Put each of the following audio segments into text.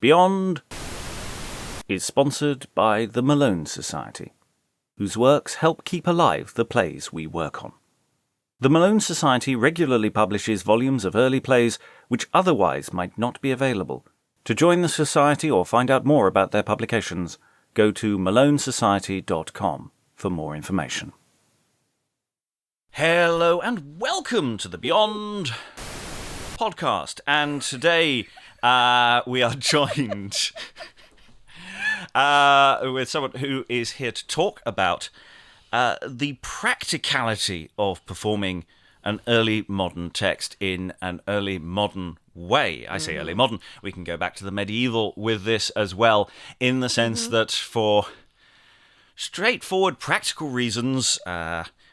Beyond is sponsored by the Malone Society, whose works help keep alive the plays we work on. The Malone Society regularly publishes volumes of early plays which otherwise might not be available. To join the Society or find out more about their publications, go to malonesociety.com for more information. Hello and welcome to the Beyond Podcast. And today we are joined with someone who is here to talk about the practicality of performing an early modern text in an early modern way. I say early modern. We can go back to the medieval with this as well, in the sense that for straightforward practical reasons,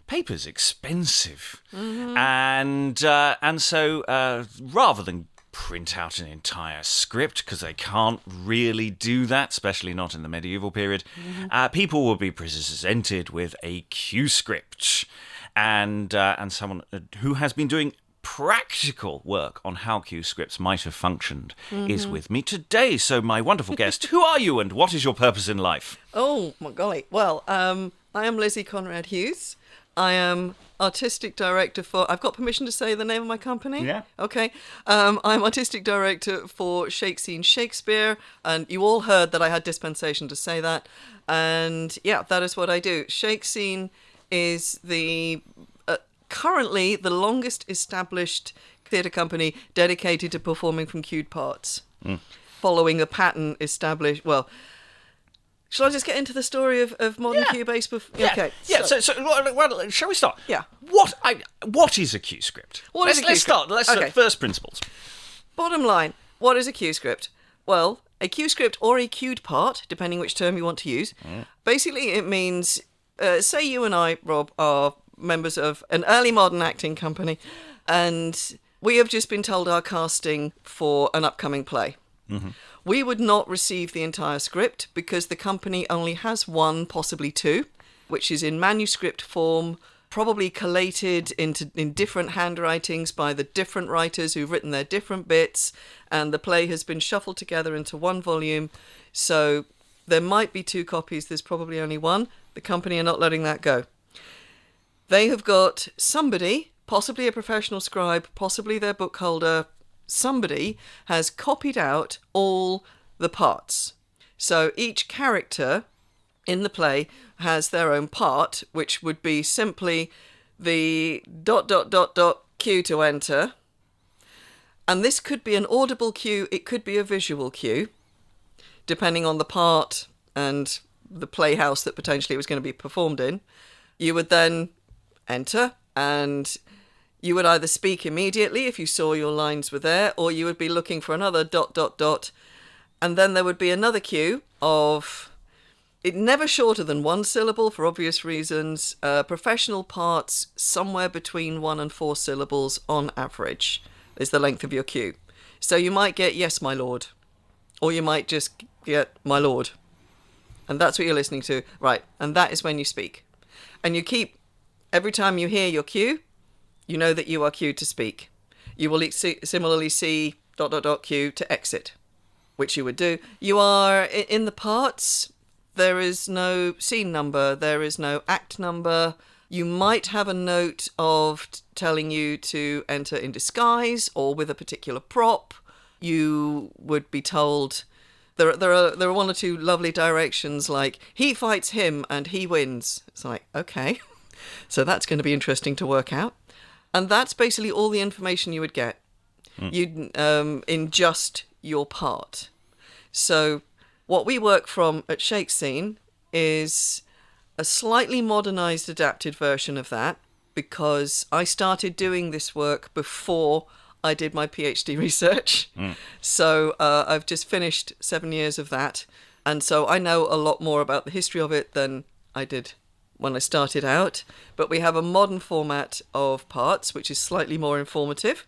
paper's expensive. And so rather than print out an entire script, because they can't really do that, especially not in the medieval period, people will be presented with a Q script, and someone who has been doing practical work on how Q scripts might have functioned is with me today. So my wonderful guest, who are you and what is your purpose in life? Oh my golly. Well, I am Lizzie Conrad Hughes. I am artistic director for... I've got permission to say the name of my company? Yeah. Okay. I'm artistic director for Shakespeare, and you all heard that I had dispensation to say that. And yeah, that is what I do. Shakespeare is the currently the longest established theatre company dedicated to performing from cued parts, following a pattern established... Well... Shall I just get into the story of modern Q-based? Okay. Yeah. So shall we start? Yeah. What is a Q script? Let's start. First principles. Bottom line, what is a Q script? Well, a Q script or a cued part, depending which term you want to use. Basically, it means, say you and I, Rob, are members of an early modern acting company, and we have just been told our casting for an upcoming play. We would not receive the entire script because the company only has one, possibly two, which is in manuscript form, probably collated in different handwritings by the different writers who've written their different bits, and the play has been shuffled together into one volume. So there might be two copies, there's probably only one. The company are not letting that go. They have got somebody, possibly a professional scribe, possibly their book holder, somebody has copied out all the parts. So each character in the play has their own part, which would be simply the ... cue to enter. And this could be an audible cue, it could be a visual cue, depending on the part and the playhouse that potentially it was going to be performed in. You would then enter, and you would either speak immediately if you saw your lines were there, or you would be looking for another ... And then there would be another cue of, it never shorter than one syllable for obvious reasons, professional parts somewhere between 1 and 4 syllables on average is the length of your cue. So you might get, yes, my lord, or you might just get, my lord. And that's what you're listening to. Right, and that is when you speak. And you keep, every time you hear your cue, you know that you are cued to speak. You will similarly see ... cue to exit, which you would do. You are in the parts. There is no scene number. There is no act number. You might have a note of telling you to enter in disguise or with a particular prop. You would be told there are one or two lovely directions, like he fights him and he wins. It's like, okay, so that's going to be interesting to work out. And that's basically all the information you would get in just your part. So what we work from at Shakespeare is a slightly modernised, adapted version of that, because I started doing this work before I did my PhD research. So I've just finished 7 years of that. And so I know a lot more about the history of it than I did when I started out, but we have a modern format of parts, which is slightly more informative.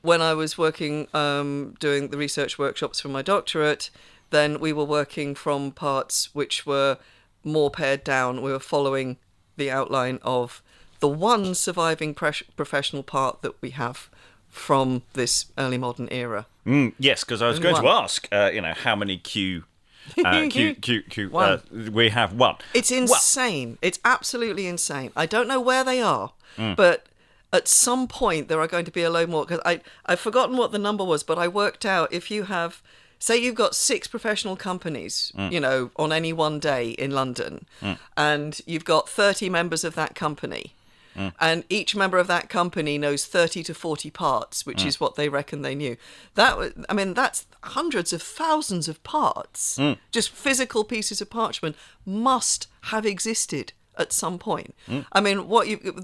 When I was working, doing the research workshops for my doctorate, then we were working from parts which were more pared down. We were following the outline of the one surviving professional part that we have from this early modern era. Yes, because I was going to ask, how many Q we have one. It's insane. It's absolutely insane. I don't know where they are, but at some point there are going to be a load more, because I've forgotten what the number was, but I worked out if you have, say you've got 6 professional companies, on any one day in London, and you've got 30 members of that company, and each member of that company knows 30 to 40 parts, which is what they reckon they knew. That's hundreds of thousands of parts. Just physical pieces of parchment must have existed at some point. I mean,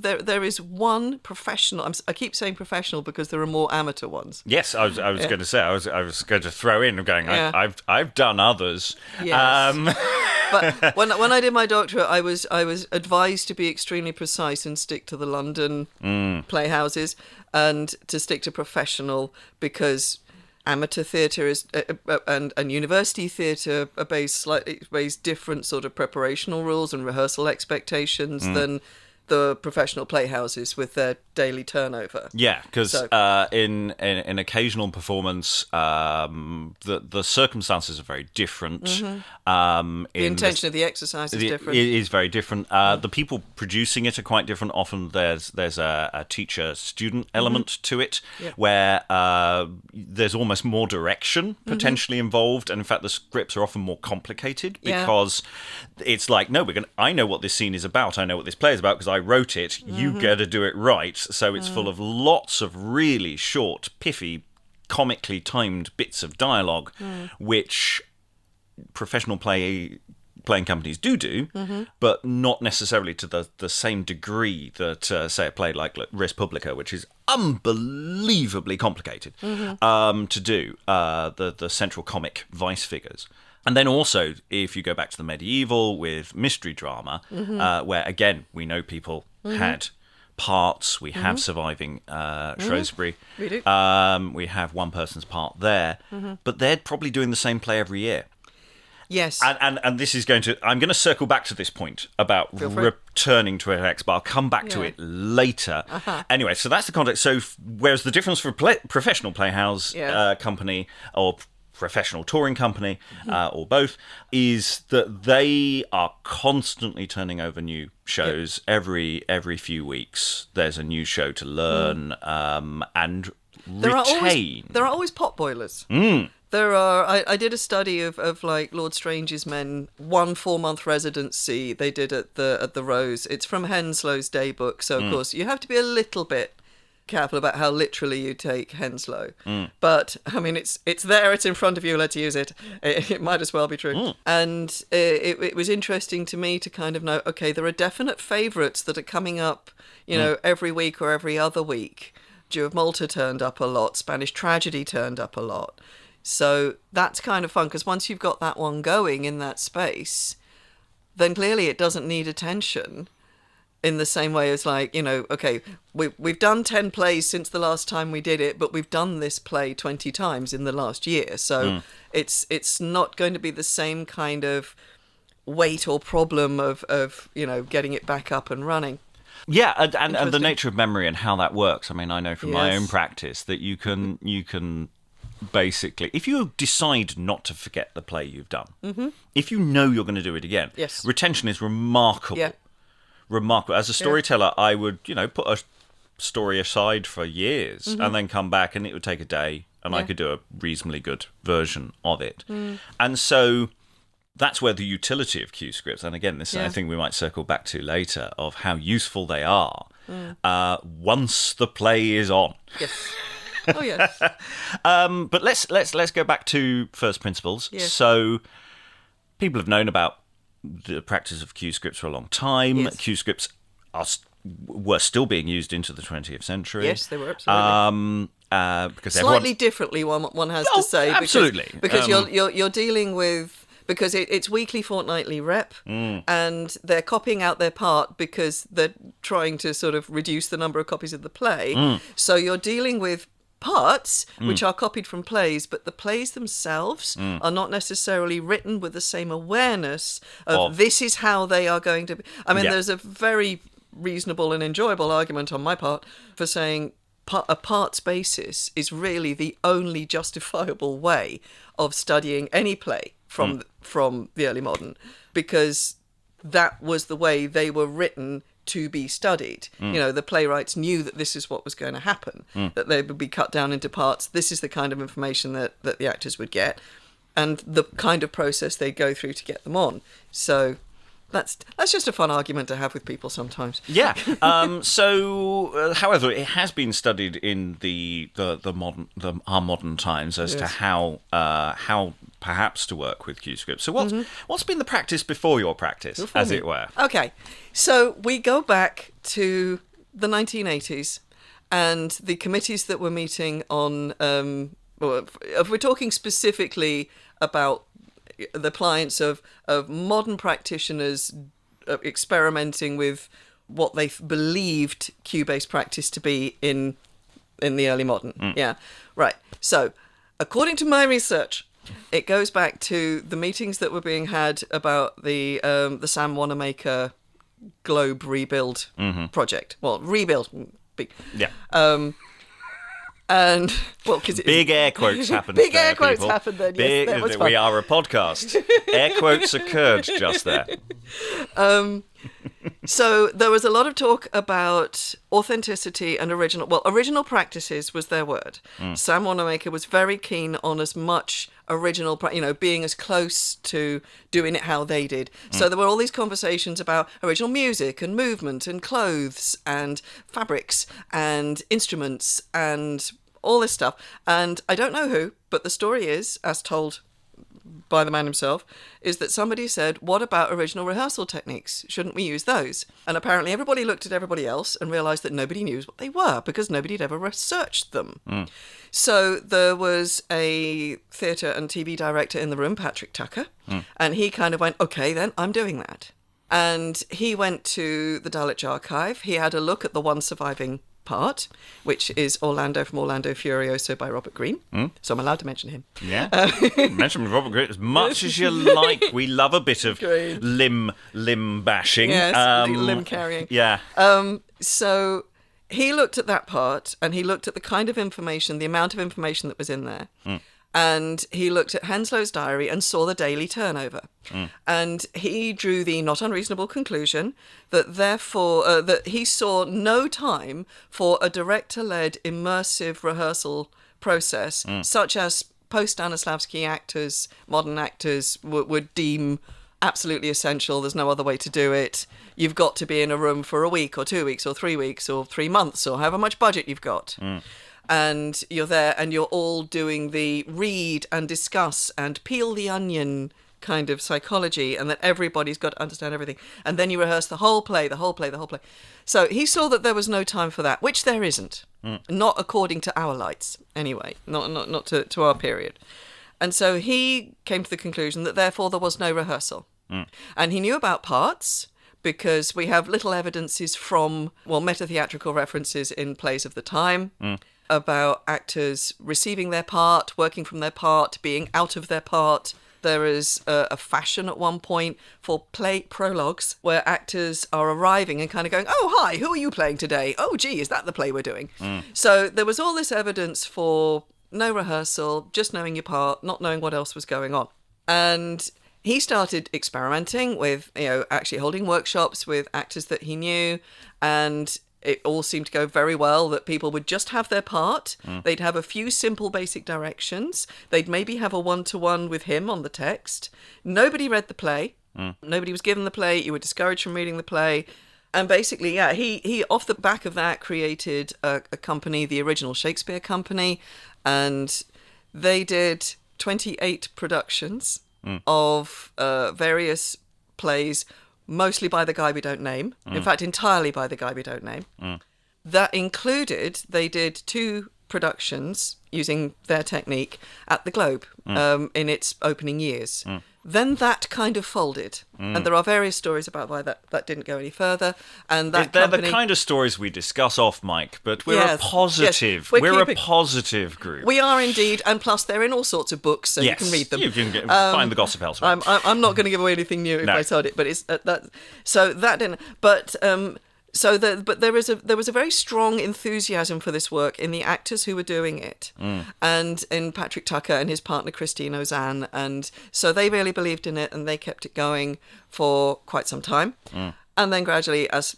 there is one professional. I keep saying professional because there are more amateur ones. Yes, I was going to say. I was going to throw in. I'm going. Yeah. I've done others. Yes. But when I did my doctorate, I was advised to be extremely precise and stick to the London playhouses and to stick to professional, because amateur theatre is and university theatre are based different sort of preparational rules and rehearsal expectations than the professional playhouses with their daily turnover. Yeah, because in occasional performance, the circumstances are very different. The intention of the exercise is different. It is very different. The people producing it are quite different. Often there's a teacher-student element to it, where there's almost more direction potentially involved, and in fact the scripts are often more complicated because it's like, no, I know what this scene is about. I know what this play is about because I wrote it. You got to do it right. So it's full of lots of really short, piffy, comically timed bits of dialogue, which professional playing companies do, but not necessarily to the same degree that, say, a play like Res Publica, which is unbelievably complicated to do, the central comic vice figures. And then also, if you go back to the medieval with mystery drama, where, again, we know people had parts. We have surviving Shrewsbury. We do. We have one person's part there. But they're probably doing the same play every year. Yes. And this is I'm going to circle back to this point about returning to FX, but I'll come back to it later. Anyway, so that's the context. So whereas the difference for professional playhouse company or professional touring company or both is that they are constantly turning over new shows. Every few weeks there's a new show to learn and retain. There are always pot boilers. There are. I did a study of like Lord Strange's Men, 1 4-month residency they did at the Rose. It's from Henslow's daybook, so of course you have to be a little bit careful about how literally you take Henslow. But I mean, it's there, it's in front of you, let's use it. It might as well be true. And it was interesting to me to kind of know, okay, there are definite favourites that are coming up, every week or every other week. Jew of Malta turned up a lot, Spanish Tragedy turned up a lot. So that's kind of fun, because once you've got that one going in that space, then clearly it doesn't need attention in the same way as like, okay, we've done 10 plays since the last time we did it, but we've done this play 20 times in the last year. So it's not going to be the same kind of weight or problem of getting it back up and running. Yeah, and the nature of memory and how that works. I mean, I know from my own practice that you can basically, if you decide not to forget the play you've done, if you know you're going to do it again, retention is remarkable. Yeah. Remarkable. As a storyteller, I would, put a story aside for years and then come back, and it would take a day, and I could do a reasonably good version of it. And so that's where the utility of Q scripts, and again, this is I think we might circle back to later, of how useful they are once the play is on. Yes. Oh yes. But let's go back to first principles. Yes. So people have known about the practice of Q scripts for a long time. Yes. Q scripts were still being used into the 20th century. Yes, they were, absolutely. Because slightly differently, one has to say. Absolutely. Because you're dealing with, because it's weekly, fortnightly rep, and they're copying out their part because they're trying to sort of reduce the number of copies of the play. So you're dealing with parts which are copied from plays, but the plays themselves are not necessarily written with the same awareness of this is how they are going to be. I mean, there's a very reasonable and enjoyable argument on my part for saying a parts basis is really the only justifiable way of studying any play from the early modern, because that was the way they were written to be studied. You know, the playwrights knew that this is what was going to happen, that they would be cut down into parts. This is the kind of information that the actors would get, and the kind of process they'd go through to get them on. So that's just a fun argument to have with people sometimes. Yeah. However, it has been studied in our modern times as to how perhaps to work with cue scripts. So what's been the practice before your practice, as it were? Okay, so we go back to the 1980s and the committees that were meeting on. If we're talking specifically about the clients of modern practitioners experimenting with what they believed cue-based practice to be in the early modern. Yeah, right. So, according to my research, it goes back to the meetings that were being had about the Sam Wanamaker Globe rebuild project. Well, rebuild. Big. Yeah. And because big air quotes happened. Big there, air quotes people. happened then. Yes, that was fun. We are a podcast. Air quotes occurred just there. So there was a lot of talk about authenticity and original practices was their word. Sam Wanamaker was very keen on as much original, being as close to doing it how they did. So there were all these conversations about original music and movement and clothes and fabrics and instruments and all this stuff. And I don't know who, but the story is, as told by the man himself, is that somebody said, what about original rehearsal techniques? Shouldn't we use those? And apparently everybody looked at everybody else and realised that nobody knew what they were because nobody had ever researched them. So there was a theatre and TV director in the room, Patrick Tucker, and he kind of went, okay, then I'm doing that. And he went to the Dulwich Archive. He had a look at the one surviving part, which is Orlando from Orlando Furioso by Robert Greene. So I'm allowed to mention him. Yeah. Mention Robert Greene as much as you like. We love a bit of limb bashing. Yes, limb carrying. Yeah. So he looked at that part and he looked at the kind of information, the amount of information that was in there. And he looked at Henslow's diary and saw the daily turnover. And he drew the not unreasonable conclusion that therefore that he saw no time for a director-led immersive rehearsal process, such as post-Stanislavski actors, modern actors would deem absolutely essential. There's no other way to do it. You've got to be in a room for a week or 2 weeks or 3 weeks or 3 months or however much budget you've got. And you're there and you're all doing the read and discuss and peel the onion kind of psychology, and that everybody's got to understand everything. And then you rehearse the whole play. So he saw that there was no time for that, which there isn't. Not according to our lights, anyway. Not to our period. And so he came to the conclusion that therefore there was no rehearsal. And he knew about parts, because we have little evidences from, meta-theatrical references in plays of the time, about actors receiving their part, working from their part, being out of their part. There is a fashion at one point for play prologues where actors are arriving and kind of going, oh, hi, who are you playing today? Oh, gee, is that the play we're doing? So there was all this evidence for no rehearsal, just knowing your part, not knowing what else was going on. And he started experimenting with, actually holding workshops with actors that he knew, and it all seemed to go very well, that people would just have their part. They'd have a few simple basic directions. They'd maybe have a one-to-one with him on the text. Nobody read the play. Nobody was given the play. You were discouraged from reading the play. And basically, he off the back of that created a company, the Original Shakespeare Company, and they did 28 productions of various plays, mostly by the guy we don't name. In fact, entirely by the guy we don't name. That included, they did 2 productions using their technique at the Globe in its opening years. Then that kind of folded. And there are various stories about why that didn't go any further. And that they're the kind of stories we discuss off mic, but we're a positive. We're a positive group. We are indeed, and plus they're in all sorts of books, so you can read them. You can find the gossip elsewhere. I'm not going to give away anything new if I told it, but it's that. So that didn't. But But there was a very strong enthusiasm for this work in the actors who were doing it, and in Patrick Tucker and his partner Christine Ozanne, and so they really believed in it, and they kept it going for quite some time, and then gradually, as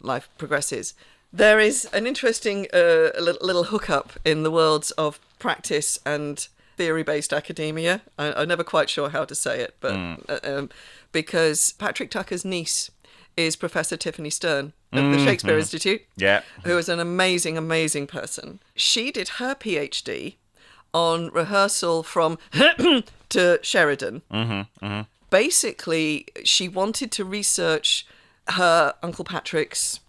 life progresses, there is an interesting little hookup in the worlds of practice and theory-based academia. I'm never quite sure how to say it, but because Patrick Tucker's niece is Professor Tiffany Stern of the Shakespeare Institute, who is an amazing, amazing person. She did her PhD on rehearsal from to Sheridan. Basically, she wanted to research her Uncle Patrick's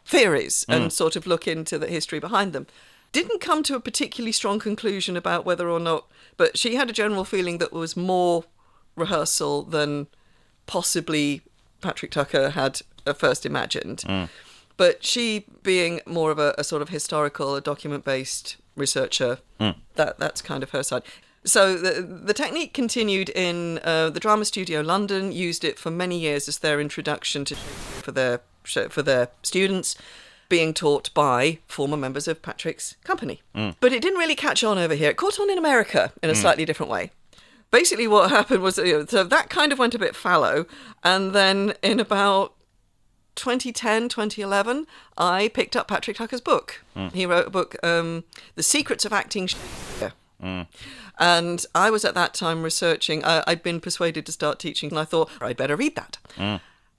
theories and sort of look into the history behind them. Didn't come to a particularly strong conclusion about whether or not, but she had a general feeling that there was more rehearsal than possibly Patrick Tucker had first imagined. But she, being more of a sort of historical, document-based researcher, that's kind of her side. So the technique continued in the Drama Studio London, used it for many years as their introduction to for their students, being taught by former members of Patrick's company. But it didn't really catch on over here. It caught on in America in a slightly different way. Basically what happened was, so that kind of went a bit fallow, and then in about 2010, 2011, I picked up Patrick Tucker's book. He wrote a book, The Secrets of Acting Shakespeare. And I was at that time researching, I'd been persuaded to start teaching, and I thought, I'd better read that.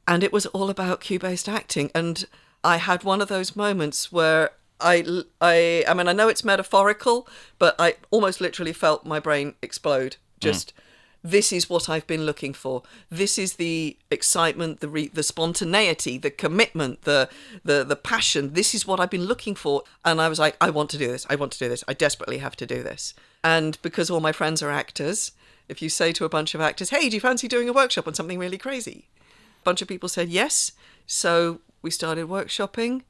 And it was all about cue-based acting, and I had one of those moments where I mean, I know it's metaphorical, but I almost literally felt my brain explode. Just, this is what I've been looking for. This is the excitement, the spontaneity, the commitment, the passion. This is what I've been looking for. And I was like, I want to do this. I want to do this. I desperately have to do this. And because all my friends are actors, if you say to a bunch of actors, hey, do you fancy doing a workshop on something really crazy? A bunch of people said yes. So we started workshopping.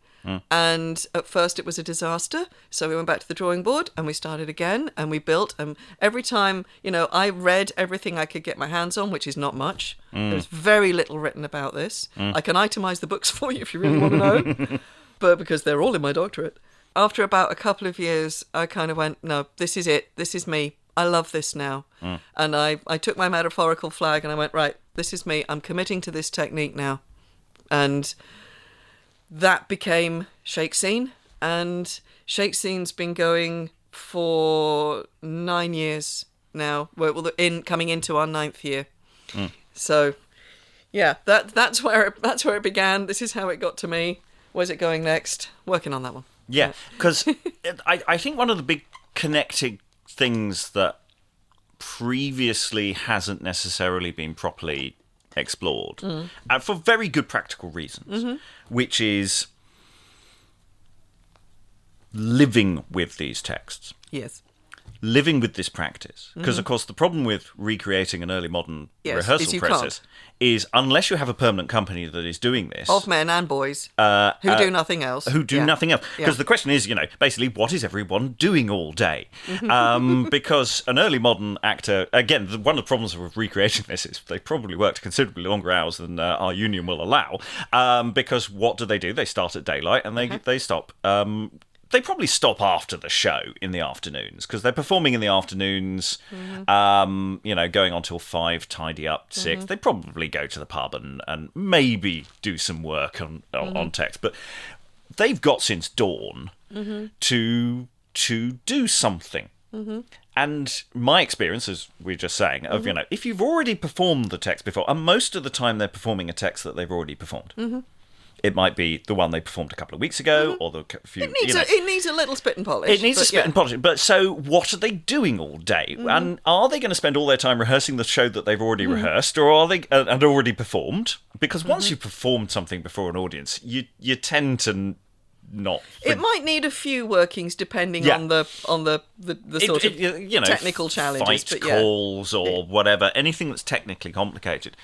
And at first it was a disaster. So we went back to the drawing board and we started again and we built. And every time, I read everything I could get my hands on, which is not much. There's very little written about this. I can itemize the books for you if you really want to know. But because they're all in my doctorate. After about a couple of years, I kind of went, no, this is it. This is me. I love this now. And I took my metaphorical flag and I went, right, this is me. I'm committing to this technique now. And that became Shake Scene, and Shake Scene's been going for 9 years now. Coming into our 9th year. So, yeah, that's where it began. This is how it got to me. Where's it going next? Working on that one. Yeah, because I think one of the big connecting things that previously hasn't necessarily been properly explored, for very good practical reasons, which is living with these texts. Yes. Living with this practice. Because, of course, the problem with recreating an early modern rehearsal process is, unless you have a permanent company that is doing this... Of men and boys who do nothing else. Who do nothing else. Because the question is, basically, what is everyone doing all day? Because an early modern actor... Again, one of the problems with recreating this is they probably worked considerably longer hours than our union will allow. Because what do? They start at daylight and they stop... They probably stop after the show in the afternoons because they're performing in the afternoons, going on till 5, tidy up 6. They probably go to the pub and maybe do some work on text. But they've got since dawn to do something. And my experience, as we were just saying, of, if you've already performed the text before, and most of the time they're performing a text that they've already performed. It might be the one they performed a couple of weeks ago, or the few. It needs a little spit and polish. It needs a spit and polish. But so, what are they doing all day? And are they going to spend all their time rehearsing the show that they've already rehearsed, or are they and already performed? Because once you've performed something before an audience, you tend to not. It might need a few workings depending on the sort of technical challenges, fight calls or whatever, anything that's technically complicated.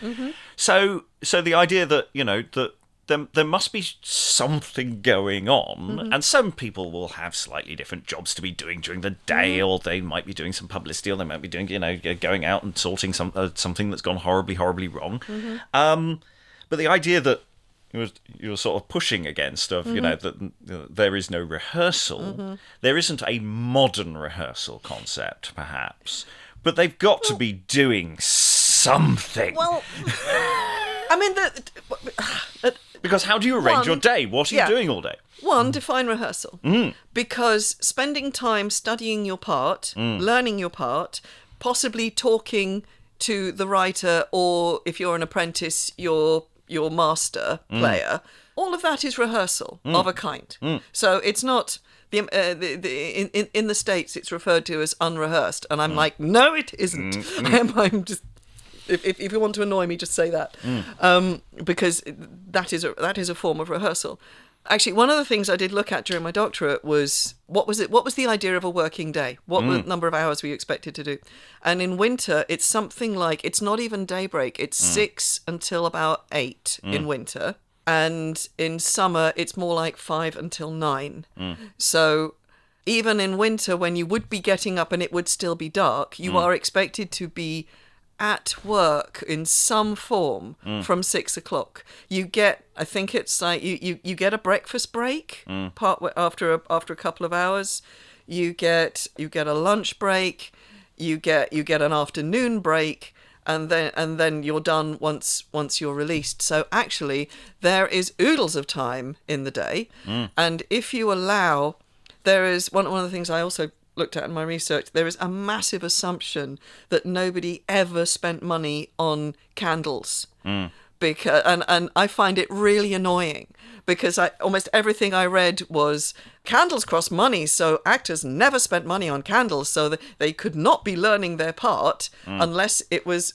So the idea that there must be something going on, and some people will have slightly different jobs to be doing during the day, or they might be doing some publicity, or they might be doing, going out and sorting something that's gone horribly, horribly wrong. But the idea that you were sort of pushing against of, that there is no rehearsal. There isn't a modern rehearsal concept, perhaps, but they've got to be doing something. Well, I mean, because how do you arrange your day? What are you doing all day? One, define rehearsal. Because spending time studying your part, learning your part, possibly talking to the writer, or if you're an apprentice, your master player, all of that is rehearsal of a kind. So it's not in the States it's referred to as unrehearsed, and I'm like, no, it isn't. I'm just, if you want to annoy me, just say that, because that is a form of rehearsal. Actually, one of the things I did look at during my doctorate was what was the idea of a working day? What number of hours were you expected to do? And in winter, it's something like, it's not even daybreak. It's 6 until about 8 in winter. And in summer, it's more like 5 until 9. So even in winter, when you would be getting up and it would still be dark, you are expected to be at work in some form from 6 o'clock. You get, I think it's like you get a breakfast break after a couple of hours. You get a lunch break. You get an afternoon break, and then you're done once you're released. So actually, there is oodles of time in the day, and if you allow, there is one of the things I also looked at in my research, there is a massive assumption that nobody ever spent money on candles. Because and I find it really annoying, because almost everything I read was candles cost money, so actors never spent money on candles, so that they could not be learning their part unless it was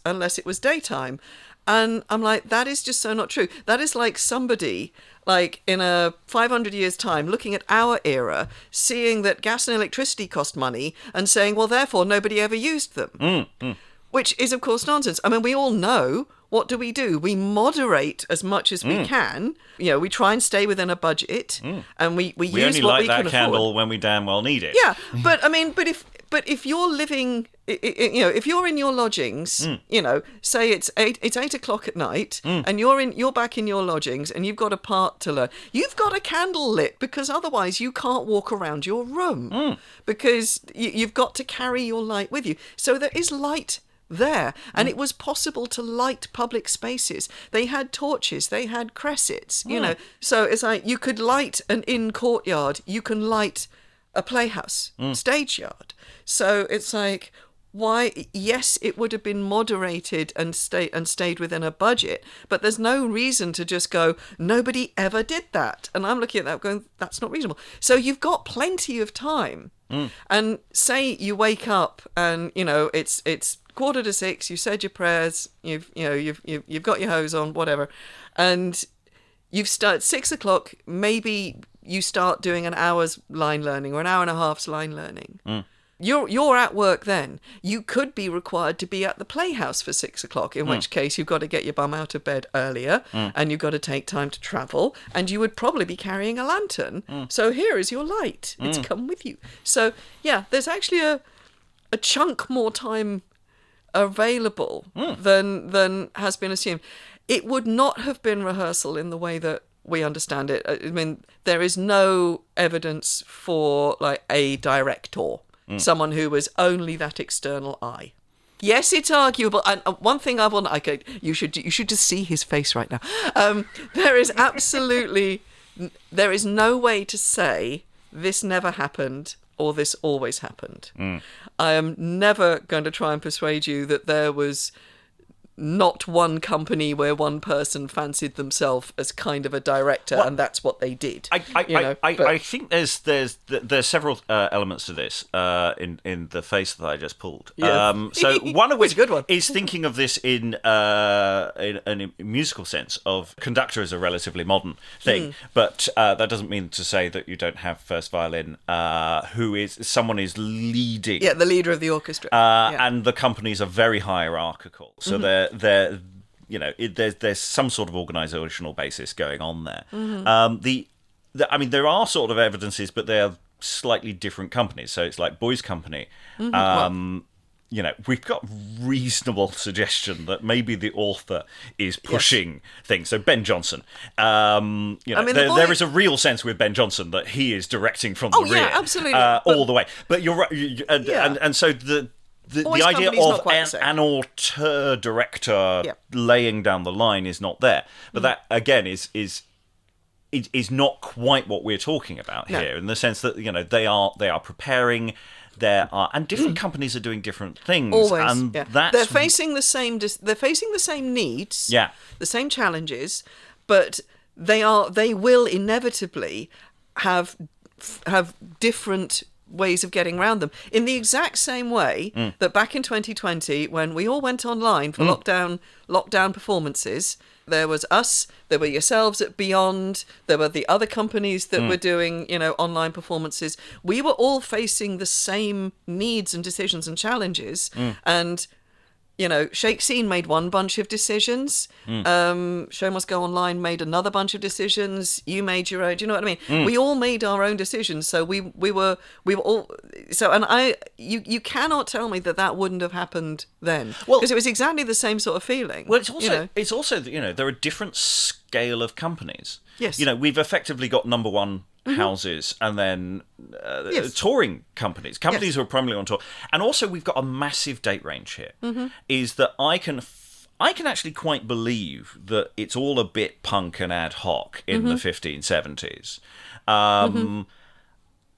daytime. And I'm like, that is just so not true. That is like somebody, like in a 500 years' time, looking at our era, seeing that gas and electricity cost money and saying, well, therefore, nobody ever used them. Which is, of course, nonsense. I mean, we all know, what do? We moderate as much as we can. We try and stay within a budget, and we use what we can afford. We only light that candle when we damn well need it. Yeah, but I mean, but if you're living, if you're in your lodgings, say it's 8 o'clock at night, and you're back in your lodgings, and you've got a part to learn, you've got a candle lit, because otherwise you can't walk around your room, because you've got to carry your light with you. So there is light there, and it was possible to light public spaces. They had torches, they had cressets, so it's like you could light an inn courtyard, you can light a playhouse stage yard. So it's like, why? Yes, it would have been moderated and stayed within a budget, but there's no reason to just go, nobody ever did that. And I'm looking at that going, that's not reasonable. So you've got plenty of time. And say you wake up and it's 5:45, you said your prayers, you've got your hose on, whatever, and you've started 6 o'clock, maybe you start doing an hour's line learning or an hour and a half's line learning. You're at work then. You could be required to be at the playhouse for 6 o'clock, in which case you've got to get your bum out of bed earlier, and you've got to take time to travel, and you would probably be carrying a lantern. So here is your light. It's come with you. So yeah, there's actually a chunk more time available than has been assumed. It would not have been rehearsal in the way that we understand it. I mean, there is no evidence for like a director, someone who was only that external eye. Yes, it's arguable. And one thing I want, you should just see his face right now. There is no way to say this never happened or this always happened. I am never going to try and persuade you that there was not one company where one person fancied themselves as kind of a director, and that's what they did. I think there's several elements to this in the face that I just pulled. Yeah. So one of which a good one. is thinking of this in a musical sense of conductor is a relatively modern thing, but that doesn't mean to say that you don't have first violin, someone is leading. Yeah, the leader of the orchestra. And the companies are very hierarchical, so there's some sort of organisational basis going on there. I mean, there are sort of evidences, but they are slightly different companies. So it's like Boys Company. we've got reasonable suggestion that maybe the author is pushing things. So Ben Jonson, there is a real sense with Ben Jonson that he is directing from the rear, absolutely, all the way. But you're right, and so the idea of an auteur director laying down the line is not there. But that again is not quite what we're talking about here, in the sense that they are preparing. And different companies are doing different things. Always, and they're facing the same. They're facing the same needs. Yeah, the same challenges, but they will inevitably have different ways of getting around them. In the exact same way that back in 2020, when we all went online for lockdown performances. There was us, there were yourselves at Beyond, there were the other companies that were doing, online performances. We were all facing the same needs and decisions and challenges. And, Shake Scene made one bunch of decisions. Show Must Go Online made another bunch of decisions. You made your own. Do you know what I mean? We all made our own decisions. So we were all. So you cannot tell me that wouldn't have happened then. Well, because it was exactly the same sort of feeling. Well, it's also there are different scale of companies. Yes. We've effectively got number one houses and then touring companies who are primarily on tour, and also we've got a massive date range here. Is that I can actually quite believe that it's all a bit punk and ad hoc in the 1570s.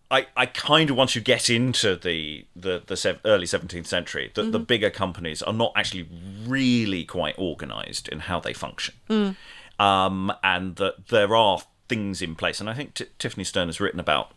I kind of, once you get into the early 17th century, that the bigger companies are not actually really quite organised in how they function, and that there are things in place. And I think Tiffany Stern has written about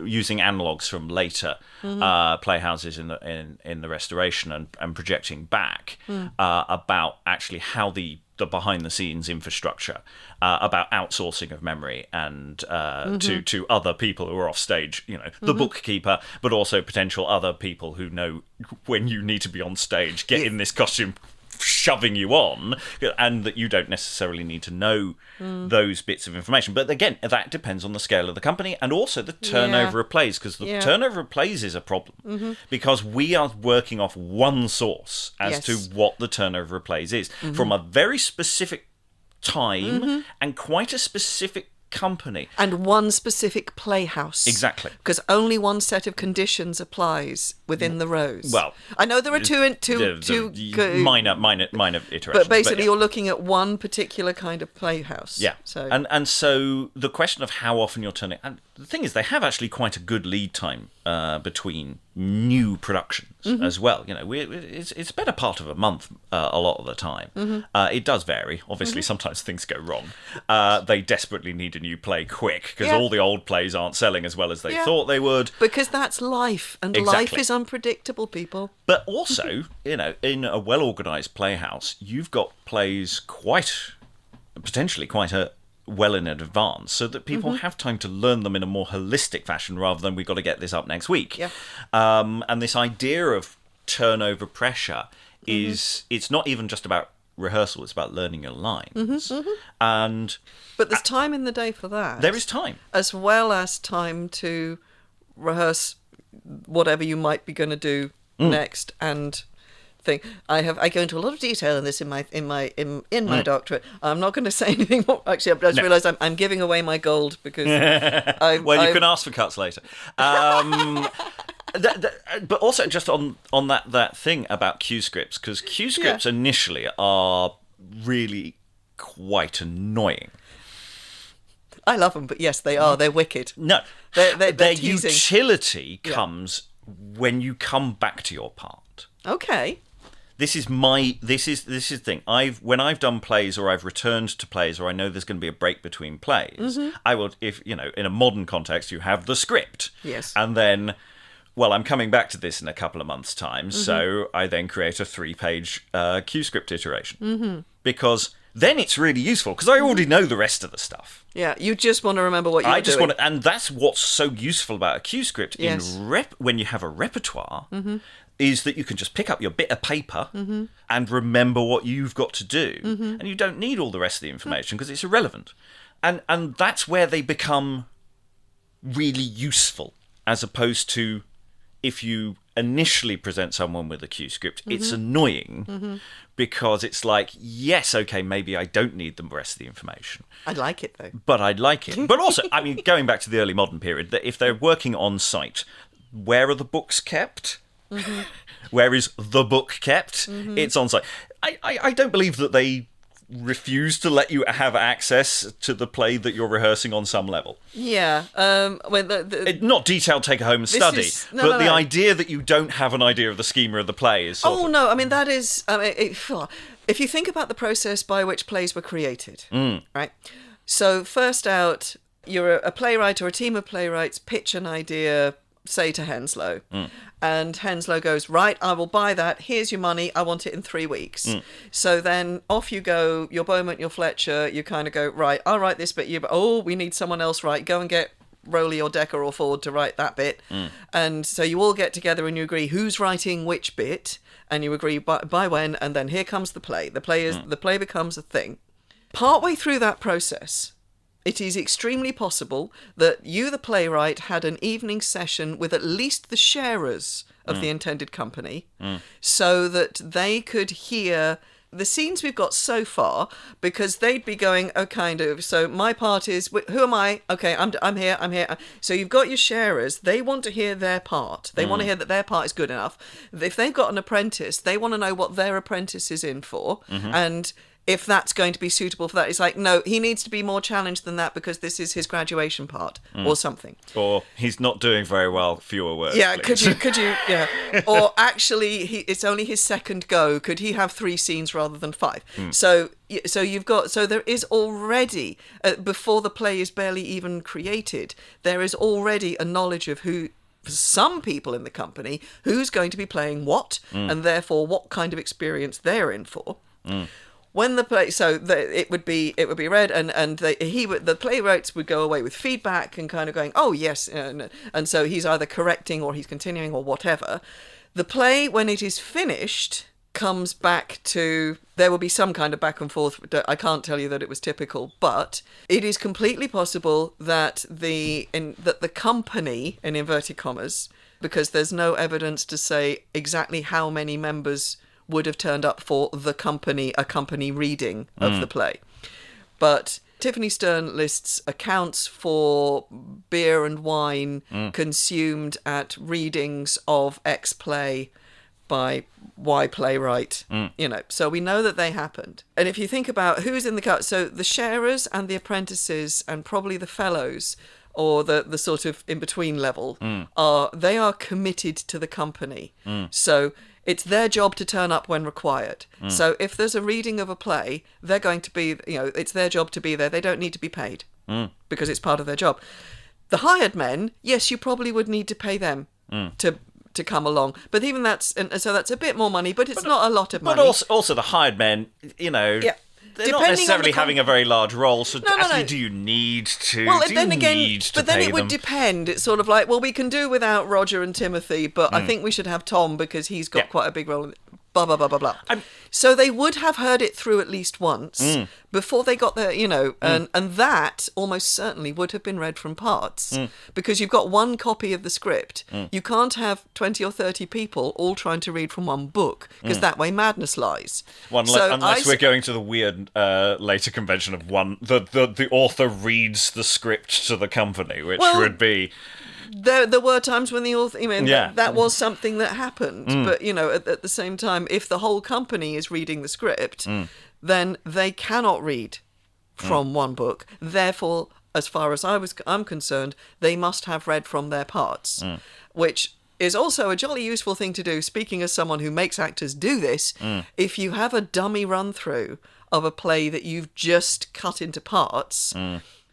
using analogues from later playhouses in the Restoration and projecting back about actually how the behind the scenes infrastructure, about outsourcing of memory and to other people who are off stage, the bookkeeper, but also potential other people who know when you need to be on stage, get in this costume, shoving you on, and that you don't necessarily need to know those bits of information. But again, that depends on the scale of the company and also the turnover of plays, because the turnover of plays is a problem, because we are working off one source as to what the turnover of plays is from a very specific time and quite a specific company and one specific playhouse. Exactly, because only one set of conditions applies within the rows. Well, I know there are two minor iterations, but basically you're looking at one particular kind of playhouse. Yeah. So so the question of how often you're turning, and the thing is, they have actually quite a good lead time between new productions as well. It's better part of a month a lot of the time. It does vary. Obviously, sometimes things go wrong. They desperately need a new play quick because all the old plays aren't selling as well as they thought they would. Because that's life, and life is unpredictable, people. But also, in a well-organised playhouse, you've got plays potentially quite well in advance, so that people have time to learn them in a more holistic fashion rather than we've got to get this up next week. Yeah. And this idea of turnover pressure is, it's not even just about rehearsal, it's about learning your lines. But there's time in the day for that. There is time. As well as time to rehearse whatever you might be going to do next and think. I go into a lot of detail in this in my doctorate. I'm not going to say anything more. Actually, I just realised I'm giving away my gold because you can ask for cuts later. But also just on that thing about cue scripts, because cue scripts initially are really quite annoying. I love them, but yes, they are. They're wicked. No, they're their teasing. utility comes when you come back to your part. Okay. This is the thing. When I've done plays, or I've returned to plays, or I know there's going to be a break between plays, I will, if in a modern context, you have the script. Yes. And then, I'm coming back to this in a couple of months' time, so I then create a 3-page cue script iteration. Because then it's really useful, because I already know the rest of the stuff. Yeah, you just want to remember what you're doing. And that's what's so useful about a cue script when you have a repertoire, is that you can just pick up your bit of paper and remember what you've got to do. And you don't need all the rest of the information because it's irrelevant. And that's where they become really useful, as opposed to if you initially present someone with a cue script, it's annoying because it's like, yes, okay, maybe I don't need the rest of the information. I'd like it, though. But I'd like it. But also, I mean, going back to the early modern period, that if they're working on site, where are the books kept? Where is the book kept? It's on site. I don't believe that they refuse to let you have access to the play that you're rehearsing on some level. Yeah. Not detailed take-home and study, but the idea that you don't have an idea of the schema of the play is sort of... no, I mean, that is... if you think about the process by which plays were created, right? So first out, you're a playwright or a team of playwrights pitch an idea, say to Henslow, and Henslow goes, right, I will buy that, here's your money, I want it in 3 weeks. So then off you go, your Beaumont, your Fletcher, you kind of go, right, I'll write this bit, we need someone else, right, go and get Rowley or Decker or Ford to write that bit. And so you all get together and you agree who's writing which bit, and you agree by when, and then here comes the play. The play becomes a thing. Partway through that process, it is extremely possible that you, the playwright, had an evening session with at least the sharers of the intended company so that they could hear the scenes we've got so far, because they'd be going, so my part is, who am I? Okay, I'm here. So you've got your sharers. They want to hear their part. They want to hear that their part is good enough. If they've got an apprentice, they want to know what their apprentice is in for. And if that's going to be suitable for that. It's like, no, he needs to be more challenged than that because this is his graduation part or something. Or he's not doing very well, fewer words. Yeah, please. could you, yeah. Or actually, it's only his second go. Could he have 3 scenes rather than 5? So there is already, before the play is barely even created, there is already a knowledge of who, for some people in the company, who's going to be playing what, and therefore what kind of experience they're in for. When the play, it would be read, and the playwrights would go away with feedback and kind of going, oh yes, and so he's either correcting or he's continuing or whatever. The play, when it is finished, comes back to, there will be some kind of back and forth. I can't tell you that it was typical, but it is completely possible that the company, in inverted commas, because there's no evidence to say exactly how many members would have turned up for a company reading of the play. But Tiffany Stern lists accounts for beer and wine consumed at readings of X play by Y playwright, so we know that they happened. And if you think about who's in the cut, so the sharers and the apprentices and probably the fellows, or the sort of in-between level, they are committed to the company. So it's their job to turn up when required. So if there's a reading of a play, they're going to be, it's their job to be there. They don't need to be paid because it's part of their job. The hired men, yes, you probably would need to pay them to come along. But even that's a bit more money, but it's not a lot of money. But also the hired men, they're not necessarily having a very large role, so do you need to? Well, then it would depend. It's sort of like, well, we can do without Roger and Timothy, but I think we should have Tom because he's got quite a big role in it. Blah, blah, blah, blah, blah. So they would have heard it through at least once before they got there, and that almost certainly would have been read from parts because you've got one copy of the script. You can't have 20 or 30 people all trying to read from one book because that way madness lies. Unless we're going to the weird later convention of the author reads the script to the company, which would be... There were times when the author, that was something that happened. But, at the same time, if the whole company is reading the script, then they cannot read from one book. Therefore, as far as I'm concerned, they must have read from their parts, which is also a jolly useful thing to do. Speaking as someone who makes actors do this, if you have a dummy run-through of a play that you've just cut into parts...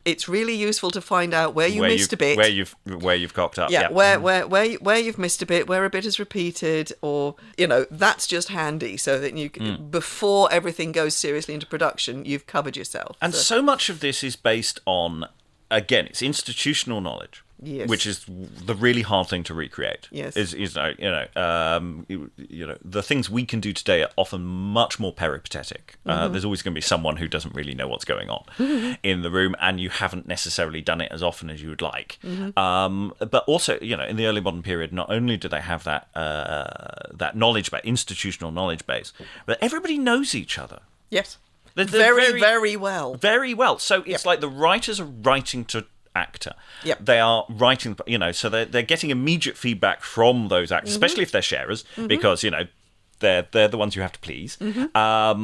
It's really useful to find out where you missed a bit, where you've cocked up. Yeah, where you've missed a bit, where a bit is repeated, or that's just handy so that you before everything goes seriously into production, you've covered yourself. And so much of this is based on, again, it's institutional knowledge. Yes. which is the really hard thing to recreate. Yes. Is the things we can do today are often much more peripatetic. There's always going to be someone who doesn't really know what's going on in the room, and you haven't necessarily done it as often as you would like. But also, in the early modern period, not only do they have that knowledge base, institutional knowledge base, but everybody knows each other. Yes. They're Very well. Very well. So it's like the writers are writing to actor. Yep. They are writing, so they're getting immediate feedback from those actors, especially if they're sharers, because, they're the ones you have to please. But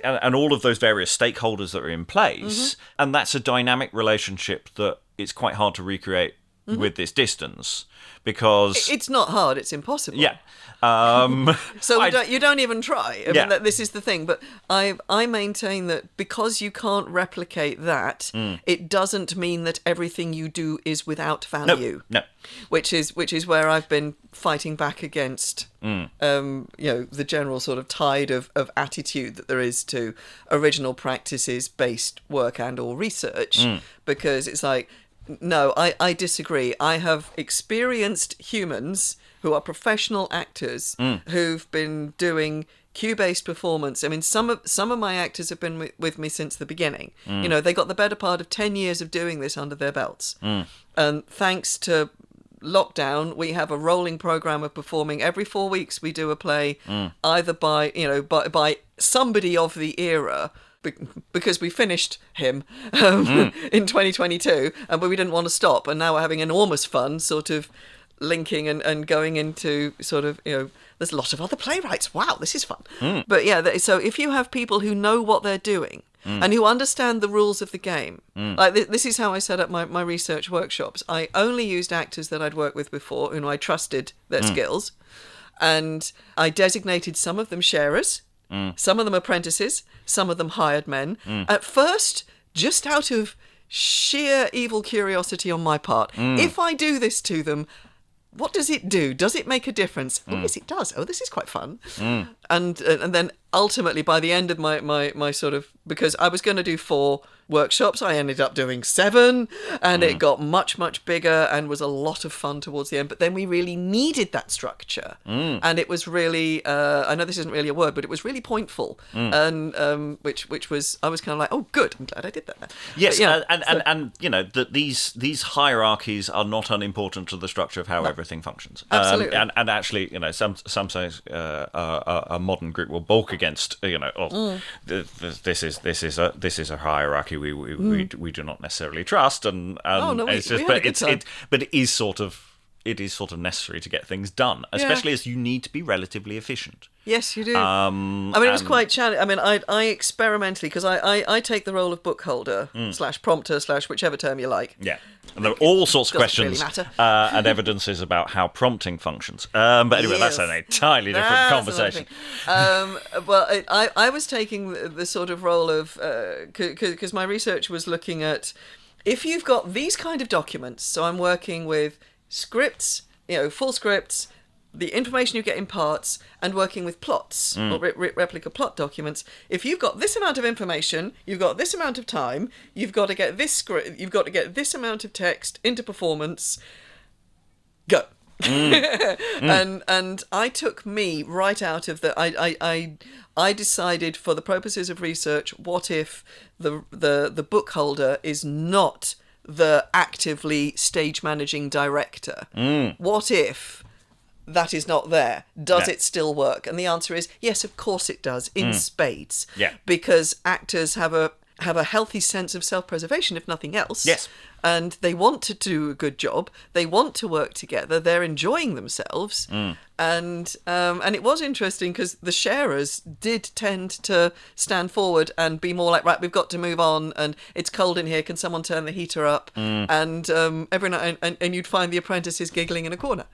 and all of those various stakeholders that are in place, and that's a dynamic relationship that it's quite hard to recreate with this distance, because it's not hard, it's impossible. Yeah. So you don't even try. I mean, this is the thing. But I maintain that because you can't replicate that, it doesn't mean that everything you do is without value. No. Which is where I've been fighting back against, the general sort of tide of attitude that there is to original practices-based work and or research, because it's like, no, I disagree. I have experienced humans who are professional actors who've been doing cue-based performance. I mean, some of my actors have been with me since the beginning. They got the better part of 10 years of doing this under their belts. And thanks to lockdown, we have a rolling program of performing. Every 4 weeks we do a play, either by somebody of the era, because we finished him in 2022, but we didn't want to stop, and now we're having enormous fun sort of linking and going into sort of, there's a lot of other playwrights. Wow, this is fun. But so if you have people who know what they're doing and who understand the rules of the game, like this is how I set up my research workshops. I only used actors that I'd worked with before, whom I trusted their skills, and I designated some of them sharers, some of them apprentices, some of them hired men. At first, just out of sheer evil curiosity on my part, if I do this to them, what does it do? Does it make a difference? Oh, yes, it does. Oh, this is quite fun. And then ultimately, by the end of my sort of, because I was going to do 4 workshops, I ended up doing 7, and it got much, much bigger and was a lot of fun towards the end. But then we really needed that structure. And it was really, I know this isn't really a word, but it was really pointful. And which was, I was kind of like, oh, good, I'm glad I did that. Yes, that these hierarchies are not unimportant to the structure of how everything functions. Absolutely. And actually, some say a modern group will balk against, this is a hierarchy we do not necessarily trust, and but it is sort of necessary to get things done, especially as you need to be relatively efficient. Yes, you do. I mean, it was quite challenging. I mean, I experimentally, because I take the role of bookholder / prompter / whichever term you like. Yeah. And there are all sorts of questions really and evidences about how prompting functions. But anyway, that's an entirely different conversation. Well, I was taking the sort of role of, because my research was looking at, if you've got these kind of documents, so I'm working with scripts, full scripts, the information you get in parts, and working with plots or replica plot documents. If you've got this amount of information, you've got this amount of time, you've got to get this script, you've got to get this amount of text into performance. Go. And I took me right out of the. I decided, for the purposes of research, what if the bookholder is not the actively stage managing director? What if that is not there? Does it still work? And the answer is yes, of course it does, in spades. Yeah. Because actors have a healthy sense of self-preservation, if nothing else. Yes. And they want to do a good job. They want to work together. They're enjoying themselves. And it was interesting because the sharers did tend to stand forward and be more like, right, we've got to move on, and it's cold in here. Can someone turn the heater up? And every night, and you'd find the apprentices giggling in a corner,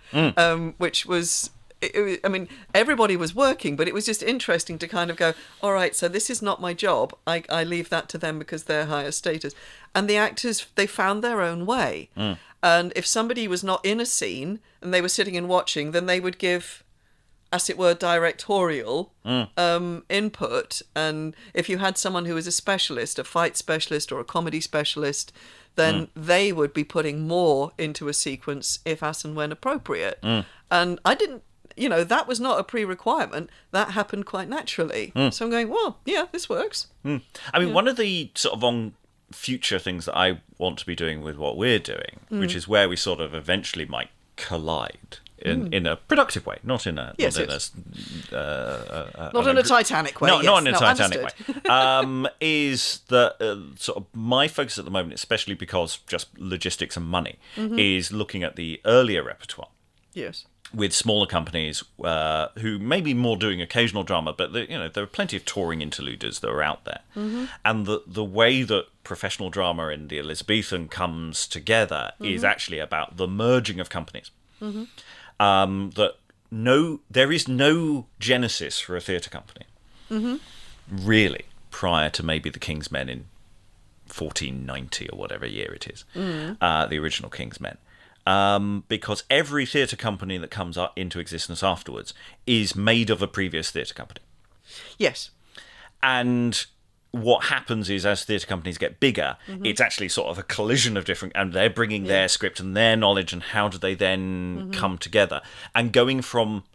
which was. I mean, everybody was working, but it was just interesting to kind of go, all right, so this is not my job. I leave that to them because they're higher status. And the actors, they found their own way. And if somebody was not in a scene and they were sitting and watching, then they would give as it were, directorial input. And if you had someone who was a specialist, a fight specialist or a comedy specialist, then they would be putting more into a sequence if, as and when appropriate. And I didn't, that was not a pre-requirement. That happened quite naturally. So I'm going, well, yeah, this works. I mean, one of the sort of on future things that I want to be doing with what we're doing, which is where we sort of eventually might collide in a productive way, not in a Yes, not yes. not in a Titanic way. not in a No, Titanic understood. way. Is that sort of my focus at the moment, especially because just logistics and money, is looking at the earlier repertoire. Yes. With smaller companies who may be more doing occasional drama, but there are plenty of touring interluders that are out there. And the way that professional drama in the Elizabethan comes together is actually about the merging of companies. There is no genesis for a theatre company, really, prior to maybe the King's Men in 1490 or whatever year it is, the original King's Men. Because every theatre company that comes up into existence afterwards is made of a previous theatre company. Yes. And what happens is, as theatre companies get bigger, it's actually sort of a collision of different, and they're bringing their script and their knowledge, and how do they then come together? And going from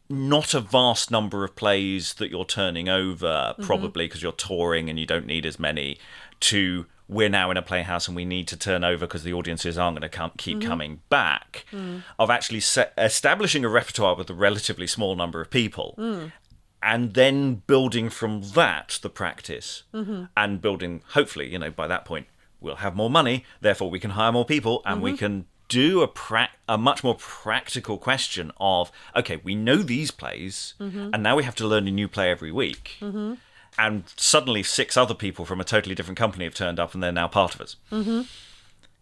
not a vast number of plays that you're turning over, probably because you're touring and you don't need as many, to we're now in a playhouse and we need to turn over because the audiences aren't going to keep coming back, of actually establishing a repertoire with a relatively small number of people, and then building from that the practice, and building, hopefully, by that point, we'll have more money, therefore we can hire more people, and we can do a much more practical question of, okay, we know these plays, and now we have to learn a new play every week. And suddenly 6 other people from a totally different company have turned up and they're now part of us.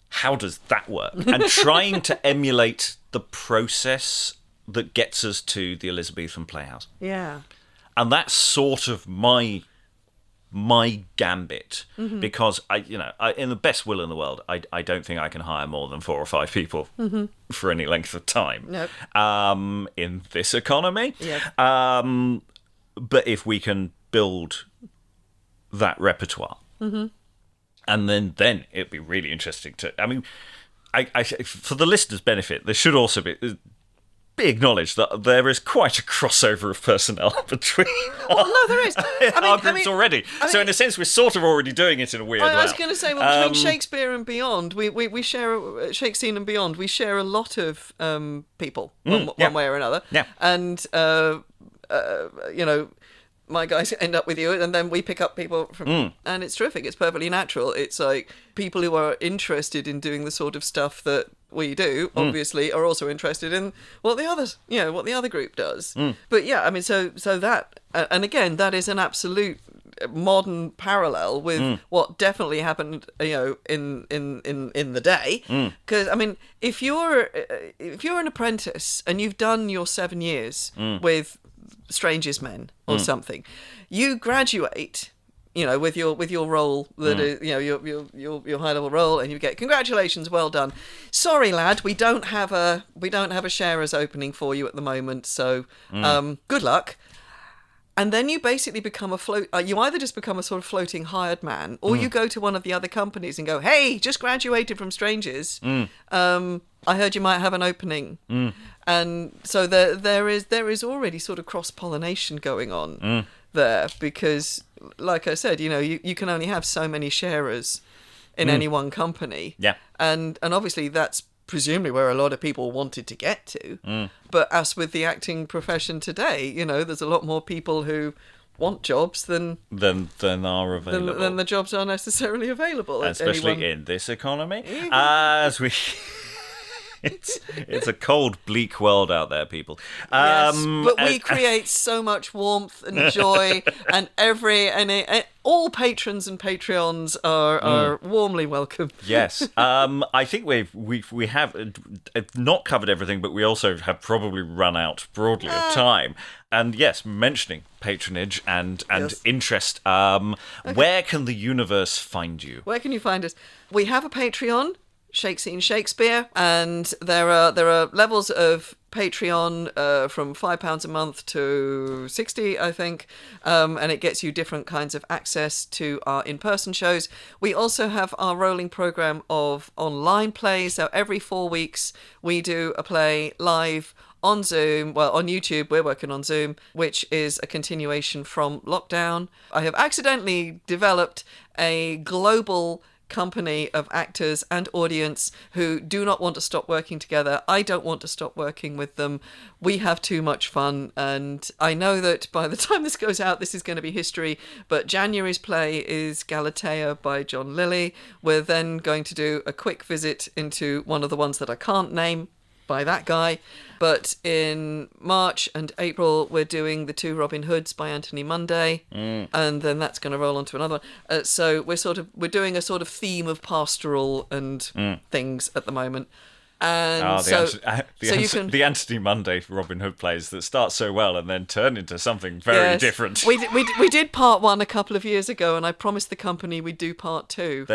How does that work? And trying to emulate the process that gets us to the Elizabethan Playhouse. Yeah. And that's sort of my gambit, because I in the best will in the world, I don't think I can hire more than 4 or 5 people for any length of time. Nope. In this economy. Yeah. But if we can build that repertoire, and then it'd be really interesting to. I mean, I for the listeners' benefit, there should also be acknowledged that there is quite a crossover of personnel between. Well, no, there is. Our groups already. So in a sense, we're sort of already doing it in a weird way. I was going to say, well, between Shakespeare and Beyond, we share Shakespeare and Beyond. We share a lot of people one way or another. Yeah. And my guys end up with you, and then we pick up people from, and it's terrific. It's perfectly natural. It's like people who are interested in doing the sort of stuff that we do, obviously, are also interested in what the other group does. But yeah, I mean, so that, and again, that is an absolute modern parallel with what definitely happened, in the day. Because I mean, if you're an apprentice and you've done your 7 years with Strangers Men or something, you graduate, with your role that is, your high level role, and you get congratulations, well done. Sorry, lad, we don't have a sharers opening for you at the moment, so good luck. And then you basically become you either just become a sort of floating hired man, or you go to one of the other companies and go, hey, just graduated from Strangers. I heard you might have an opening. And so there is already sort of cross-pollination going on there, because, like I said, you can only have so many sharers in any one company. Yeah. And obviously that's presumably where a lot of people wanted to get to. But as with the acting profession today, there's a lot more people who want jobs than are available. Than the jobs are necessarily available. Especially in this economy. As we... It's a cold, bleak world out there, people. Yes, but we create so much warmth and joy, and all patrons and Patreons are warmly welcome. Yes, I think we have not covered everything, but we also have probably run out broadly of time. And yes, mentioning patronage and interest, where can the universe find you? Where can you find us? We have a Patreon, Shakespeare, and there are levels of Patreon from £5 a month to 60, I think, and it gets you different kinds of access to our in-person shows. We also have our rolling program of online plays. So every 4 weeks we do a play live on Zoom, well, on YouTube. We're working on Zoom, which is a continuation from lockdown. I have accidentally developed a global company of actors and audience who do not want to stop working together. I don't want to stop working with them. We have too much fun, and I know that by the time this goes out, this is going to be history, but January's play is Galatea by John Lilly. We're then going to do a quick visit into one of the ones that I can't name by that guy. But in March and April, we're doing the 2 Robin Hoods by Anthony Munday, and then that's going to roll on to another one. So we're doing a sort of theme of pastoral and things at the moment. And the Anthony Munday Robin Hood plays that start so well and then turn into something very different. We did part 1 a couple of years ago, and I promised the company we'd do part 2.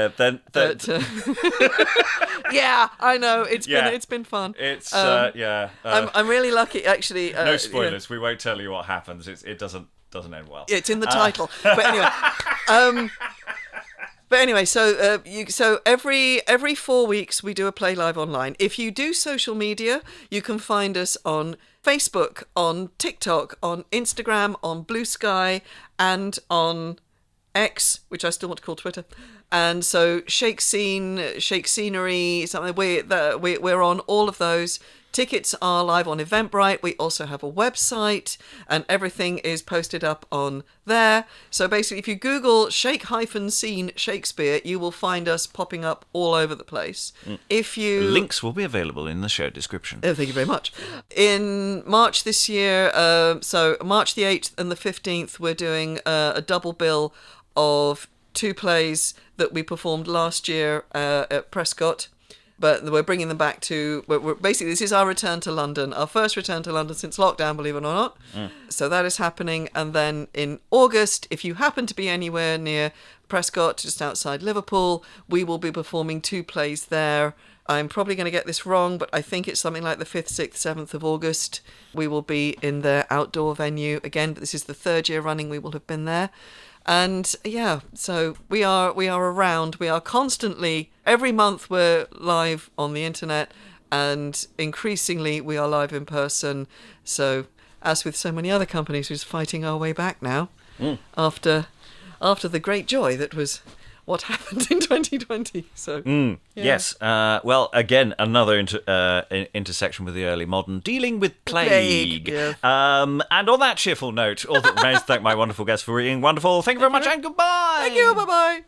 Yeah, I know. It's been fun. It's I'm really lucky, actually. No spoilers. We won't tell you what happens. It doesn't end well. It's in the title. But anyway. But anyway, so every 4 weeks we do a play live online. If you do social media, you can find us on Facebook, on TikTok, on Instagram, on Blue Sky, and on X, which I still want to call Twitter. And so Shake Scenery, something. We're on all of those. Tickets are live on Eventbrite. We also have a website, and everything is posted up on there. So basically, if you Google Shake-Scene Shakespeare, you will find us popping up all over the place. Links will be available in the show description. Oh, thank you very much. In March this year, so March the 8th and the 15th, we're doing a double bill of 2 plays that we performed last year at Prescott. But we're bringing them back to... basically, this is our return to London. Our first return to London since lockdown, believe it or not. So that is happening. And then in August, if you happen to be anywhere near Prescott, just outside Liverpool, we will be performing 2 plays there. I'm probably going to get this wrong, but I think it's something like the 5th, 6th, 7th of August. We will be in their outdoor venue again. But this is the 3rd year running we will have been there. And yeah, so we are around. We are constantly, every month we're live on the internet, and increasingly we are live in person. So as with so many other companies, we're just fighting our way back now after the great joy that was what happened in 2020. So yes, well, again, another intersection with the early modern, dealing with plague. Yeah. And on that cheerful note, all that remains to thank my wonderful guests for being wonderful. Thank you very much, and goodbye. Thank you. Bye bye.